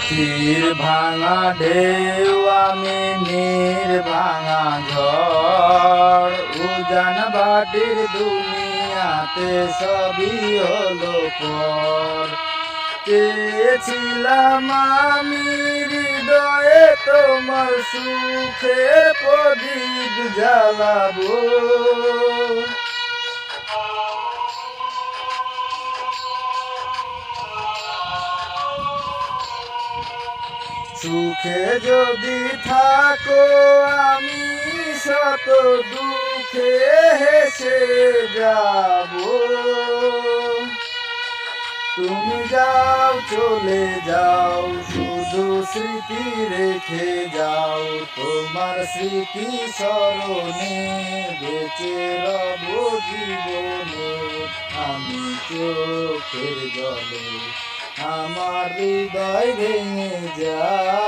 তীর ভাঙা ঢেউ আমি নীর ভাঙা ঝড় উজান বাটির দুনিয়াতে সবই হলো পর। চেয়েছিলাম আমি হৃদয়ে তোমার সুখের প্রদীপ জ্বালাবো, সুখে যদি থাকো আমি শত দুঃখে হেসে যাব। তুমি যাও চলে যাও শুধু স্মৃতি রেখে যাও, তোমার স্মৃতি স্মরণে বেঁচে রব জীবনে। আমি চোখের জলে আমার হৃদয় ভেঙে যায়।